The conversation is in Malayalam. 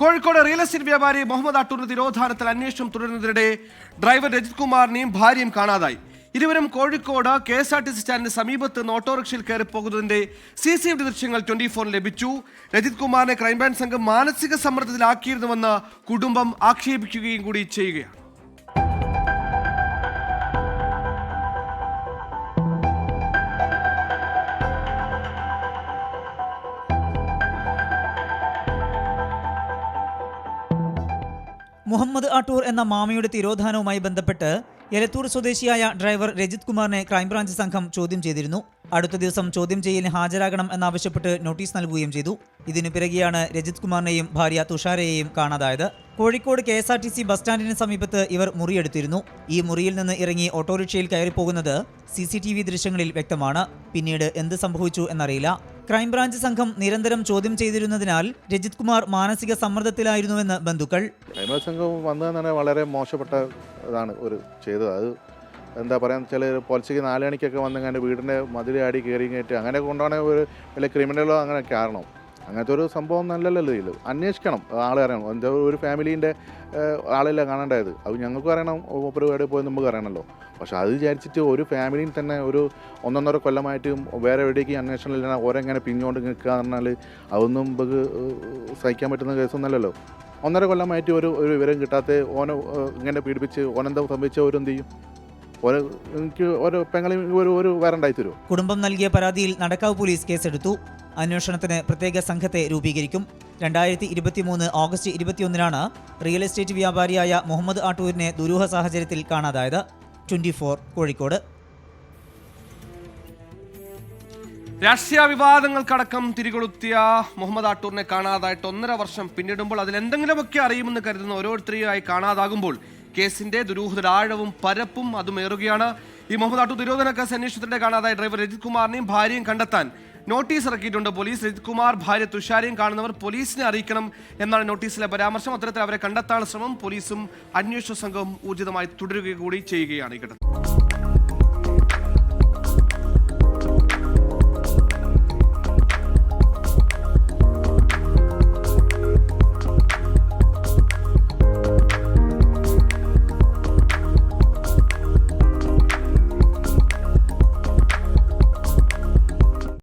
കോഴിക്കോട് റിയൽ എസ്റ്റേറ്റ് വ്യാപാരി മുഹമ്മദ് അട്ടൂരിന്റെ തിരോധാനത്തിൽ അന്വേഷണം തുടരുന്നതിനിടെ ഡ്രൈവർ രജിത് കുമാറിനെയും ഭാര്യയും കാണാതായി. ഇരുവരും കോഴിക്കോട് KSRTC സ്റ്റാൻഡിന് സമീപത്ത് നിന്ന് ഓട്ടോറിക്ഷയിൽ കയറി പോകുന്നതിന്റെ CCTV ദൃശ്യങ്ങൾ 24 ലഭിച്ചു. രജിത് കുമാറിനെ ക്രൈംബ്രാഞ്ച് സംഘം മാനസിക സമ്മർദ്ദത്തിലാക്കിയിരുന്നുവെന്ന് കുടുംബം ആക്ഷേപിക്കുകയും കൂടി ചെയ്യുകയാണ്. മുഹമ്മദ് അട്ടൂർ എന്ന മാമയുടെ തിരോധാനവുമായി ബന്ധപ്പെട്ട് എലത്തൂർ സ്വദേശിയായ ഡ്രൈവർ രജിത് കുമാറിനെ ക്രൈംബ്രാഞ്ച് സംഘം ചോദ്യം ചെയ്തിരുന്നു. അടുത്ത ദിവസം ചോദ്യം ചെയ്യലിന് ഹാജരാകണം എന്നാവശ്യപ്പെട്ട് നോട്ടീസ് നൽകുകയും ചെയ്തു. ഇതിനു പിറകെയാണ് രജിത് കുമാറിനെയും ഭാര്യ തുഷാരയെയും കാണാതായത്. കോഴിക്കോട് KSRTC ബസ് സ്റ്റാൻഡിന് സമീപത്ത് ഇവർ മുറിയെടുത്തിരുന്നു. ഈ മുറിയിൽ നിന്ന് ഇറങ്ങി ഓട്ടോറിക്ഷയിൽ കയറിപ്പോകുന്നത് CCTV ദൃശ്യങ്ങളിൽ വ്യക്തമാണ്. പിന്നീട് എന്ത് സംഭവിച്ചു എന്നറിയില്ല. ക്രൈംബ്രാഞ്ച് സംഘം നിരന്തരം ചോദ്യം ചെയ്തിരുന്നതിനാൽ രജിത് കുമാർ മാനസിക സമ്മർദ്ദത്തിലായിരുന്നുവെന്ന് ബന്ധുക്കൾ. ക്രൈംബ്രാഞ്ച് സംഘം വന്നതെന്ന് വളരെ മോശപ്പെട്ട ഇതാണ് ഒരു ചെയ്തത്. അത് എന്താ പറയുക വെച്ചാൽ പുലച്ചയ്ക്ക് 4 മണിക്കൊക്കെ വന്നെങ്ങാണ്ട് വീടിൻ്റെ മതിലാടി കയറി കയറ്റി അങ്ങനെ കൊണ്ടാണ് ഒരു വലിയ ക്രിമിനലോ അങ്ങനെ കാരണം. അങ്ങനത്തെ ഒരു സംഭവം നല്ലല്ലോ. ഇതിൽ അന്വേഷിക്കണം, ആളെ അറിയണം. എന്താ ഒരു ഫാമിലീൻ്റെ ആളെല്ലാം കാണേണ്ടത്. അത് ഞങ്ങൾക്ക് അറിയണം, പരിപാടി പോയി നമുക്ക് അറിയണമല്ലോ. പക്ഷെ അത് വിചാരിച്ചിട്ട് ഒരു ഫാമിലിയിൽ തന്നെ ഒരു 1.5 കൊല്ലമായിട്ട് വേറെ എവിടേക്ക് അന്വേഷണം ഇല്ല ഓരെങ്ങനെ പിഞ്ഞോണ്ട് നിൽക്കുക എന്ന് പറഞ്ഞാൽ അതൊന്നും നമുക്ക് സഹിക്കാൻ പറ്റുന്ന കേസൊന്നല്ലല്ലോ. 1.5 കൊല്ലമായിട്ട് ഒരു വിവരം കിട്ടാത്ത ഓനെ ഇങ്ങനെ പീഡിപ്പിച്ച് ഓനെന്താ സംഭവിച്ച ഓരെന്ത് ചെയ്യും? എനിക്ക് ഓരോ പെങ്ങളെയും ഒരു വരണ്ടായി തരുമോ? കുടുംബം നൽകിയ പരാതിയിൽ നടക്കാവ് പോലീസ് കേസെടുത്തു. അന്വേഷണത്തിന് പ്രത്യേക സംഘത്തെ രൂപീകരിക്കും. 2023 ഓഗസ്റ്റ് 21 റിയൽ എസ്റ്റേറ്റ് വ്യാപാരിയായ മുഹമ്മദ് അട്ടൂരിനെ ദുരൂഹ സാഹചര്യത്തിൽ കാണാതായത്. 24 കോഴിക്കോട്. രാഷ്ട്രീയ വിവാദങ്ങൾക്കടക്കം തിരികൊളുത്തിയ മുഹമ്മദ് അട്ടൂരിനെ കാണാതായിട്ട് 1.5 വർഷം പിന്നിടുമ്പോൾ അതിലെന്തെങ്കിലുമൊക്കെ അറിയുമെന്ന് കരുതുന്ന ഓരോരുത്തരെയായി കാണാതാകുമ്പോൾ കേസിന്റെ ദുരൂഹതയുടെ ആഴവും പരപ്പും അതും ഏറുകയാണ്. ഈ മുഹമ്മദ് അട്ടൂർ തിരോധന കേസ് അന്വേഷണത്തിന്റെ കാണാതായ ഡ്രൈവർ രജിത് കുമാറിനെയും ഭാര്യയും കണ്ടെത്താൻ നോട്ടീസ് ഇറക്കിയിട്ടുണ്ട് പോലീസ്. രജിത് കുമാർ, ഭാര്യ തുഷാരയും കാണുന്നവർ പോലീസിനെ അറിയിക്കണം എന്നാണ് നോട്ടീസിലെ പരാമർശം. അത്തരത്തിൽ അവരെ കണ്ടെത്താനുള്ള ശ്രമം പോലീസും അന്വേഷണ സംഘവും ഊർജിതമായി തുടരുക കൂടി ചെയ്യുകയാണ് ഈ ഘട്ടത്തിൽ.